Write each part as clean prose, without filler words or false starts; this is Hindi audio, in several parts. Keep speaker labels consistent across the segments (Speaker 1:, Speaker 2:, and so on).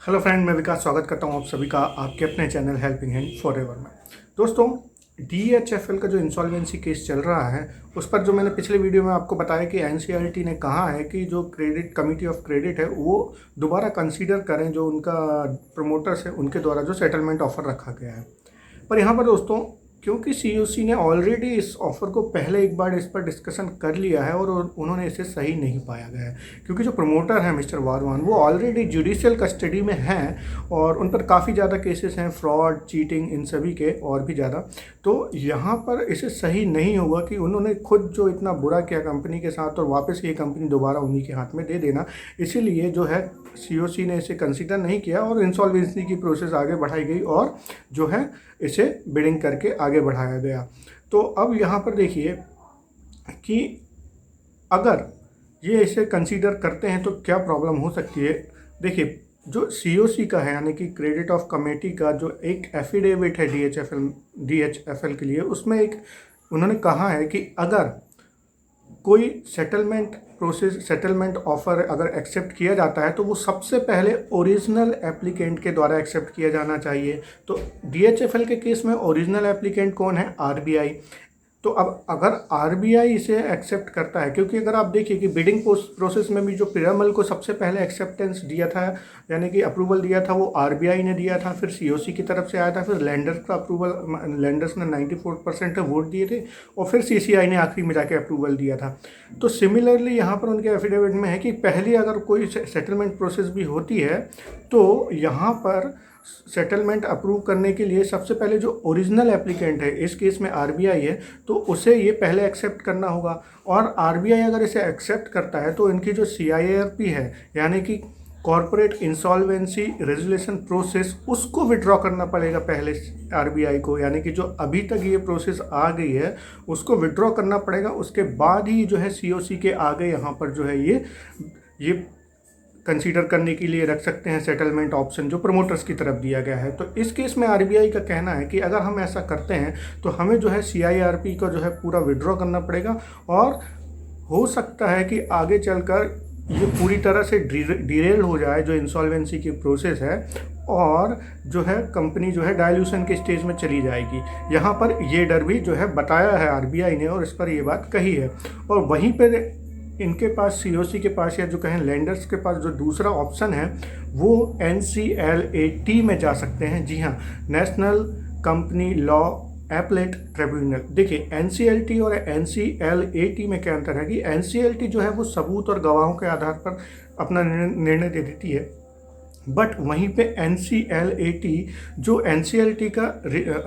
Speaker 1: हेलो फ्रेंड, मैं विकास स्वागत करता हूं आप सभी का आपके अपने चैनल हेल्पिंग हैंड फॉरएवर में। दोस्तों, डीएचएफएल का जो इंसॉल्वेंसी केस चल रहा है उस पर जो मैंने पिछले वीडियो में आपको बताया कि एनसीएलटी ने कहा है कि जो क्रेडिट कमिटी ऑफ क्रेडिट है वो दोबारा कंसीडर करें जो उनका प्रमोटर्स है उनके द्वारा जो सेटलमेंट ऑफर रखा गया है। पर यहाँ पर दोस्तों, क्योंकि सीओसी ने ऑलरेडी इस ऑफ़र को पहले एक बार इस पर डिस्कशन कर लिया है और उन्होंने इसे सही नहीं पाया गया है, क्योंकि जो प्रमोटर हैं मिस्टर वाधवान वो ऑलरेडी जुडिशियल कस्टडी में हैं और उन पर काफ़ी ज़्यादा केसेस हैं, फ्रॉड, चीटिंग, इन सभी के और भी ज़्यादा। तो यहाँ पर इसे सही नहीं होगा कि उन्होंने खुद जो इतना बुरा किया कंपनी के साथ और वापस ये कंपनी दोबारा उन्हीं के हाथ में दे देना। इसीलिए जो है सीओसी ने इसे कंसिडर नहीं किया और इंसॉल्वेंसी की प्रोसेस आगे बढ़ाई गई और जो है इसे बिडिंग करके आगे बढ़ाया गया। तो अब यहाँ पर देखिए कि अगर ये इसे कंसीडर करते हैं तो क्या प्रॉब्लम हो सकती है। देखिए, जो सीओसी का है यानी कि क्रेडिट ऑफ कमेटी का जो एक एफिडेविट है डीएचएफएल के लिए, उसमें एक उन्होंने कहा है कि अगर कोई सेटलमेंट ऑफ़र अगर एक्सेप्ट किया जाता है तो वो सबसे पहले ओरिजिनल एप्लीकेंट के द्वारा एक्सेप्ट किया जाना चाहिए। तो डीएचएफएल के केस में ओरिजिनल एप्लीकेंट कौन है? आरबीआई। तो अब अगर आरबीआई इसे एक्सेप्ट करता है, क्योंकि अगर आप देखिए कि बिडिंग प्रोसेस में भी जो पिरामल को सबसे पहले एक्सेप्टेंस दिया था यानी कि अप्रूवल दिया था वो आरबीआई ने दिया था, फिर सीओसी की तरफ से आया था, फिर लैंडर्स का अप्रूवल, लैंडर्स ने 94% वोट दिए थे और फिर सीसीआई ने आखिरी में जाके अप्रूवल दिया था। तो सिमिलरली यहाँ पर उनके एफिडेविट में है कि पहले अगर कोई सेटलमेंट प्रोसेस भी होती है तो यहाँ पर सेटलमेंट अप्रूव करने के लिए सबसे पहले जो ओरिजिनल एप्लीकेंट है, इस केस में आरबीआई है, तो उसे ये पहले एक्सेप्ट करना होगा। और आरबीआई अगर इसे एक्सेप्ट करता है तो इनकी जो सीआईआरपी है यानी कि कॉरपोरेट इंसॉल्वेंसी रेजुलेशन प्रोसेस, उसको विड्रॉ करना पड़ेगा पहले आरबीआई को, यानी कि जो अभी तक ये प्रोसेस आ गई है उसको विड्रॉ करना पड़ेगा। उसके बाद ही जो है सीओसी के आगे यहाँ पर जो है ये कंसीडर करने के लिए रख सकते हैं सेटलमेंट ऑप्शन जो प्रमोटर्स की तरफ दिया गया है। तो इस केस में आरबीआई का कहना है कि अगर हम ऐसा करते हैं तो हमें जो है सीआईआरपी को जो है पूरा विड्रॉ करना पड़ेगा और हो सकता है कि आगे चलकर ये पूरी तरह से डिरेल हो जाए जो इंसॉल्वेंसी की प्रोसेस है और जो है कंपनी जो है डायल्यूशन के स्टेज में चली जाएगी। यहाँ पर ये डर भी जो है बताया है आरबीआई ने और इस पर ये बात कही है। और वहीं पर इनके पास सीओसी के पास या जो कहें लैंडर्स के पास जो दूसरा ऑप्शन है वो एनसीएलएटी में जा सकते हैं। जी हाँ, national company law appellate tribunal. देखिए, एनसीएलटी और एनसीएलएटी में क्या अंतर है कि एनसीएलटी जो है वो सबूत और गवाहों के आधार पर अपना निर्णय दे देती है, बट वहीं पे एनसीएलएटी जो एनसीएलटी का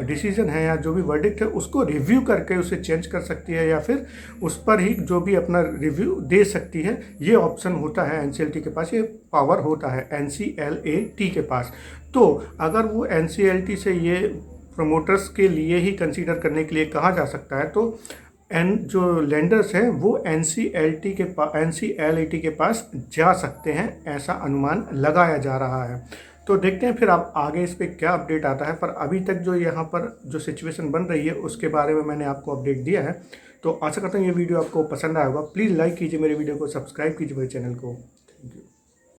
Speaker 1: डिसीजन है या जो भी वर्डिक्ट है उसको रिव्यू करके उसे चेंज कर सकती है या फिर उस पर ही जो भी अपना रिव्यू दे सकती है। ये ऑप्शन होता है एनसीएलटी के पास, ये पावर होता है एनसीएलएटी के पास। तो अगर वो एनसीएलटी से ये प्रमोटर्स के लिए ही कंसीडर करने के लिए कहा जा सकता है तो जो लेंडर्स हैं वो एनसीएलएटी के पास जा सकते हैं, ऐसा अनुमान लगाया जा रहा है। तो देखते हैं फिर आप आगे इस पर क्या अपडेट आता है। पर अभी तक जो यहाँ पर जो सिचुएशन बन रही है उसके बारे में मैंने आपको अपडेट दिया है। तो आशा करता हूँ ये वीडियो आपको पसंद आया होगा। प्लीज़ लाइक कीजिए मेरे वीडियो को, सब्सक्राइब कीजिए मेरे चैनल को।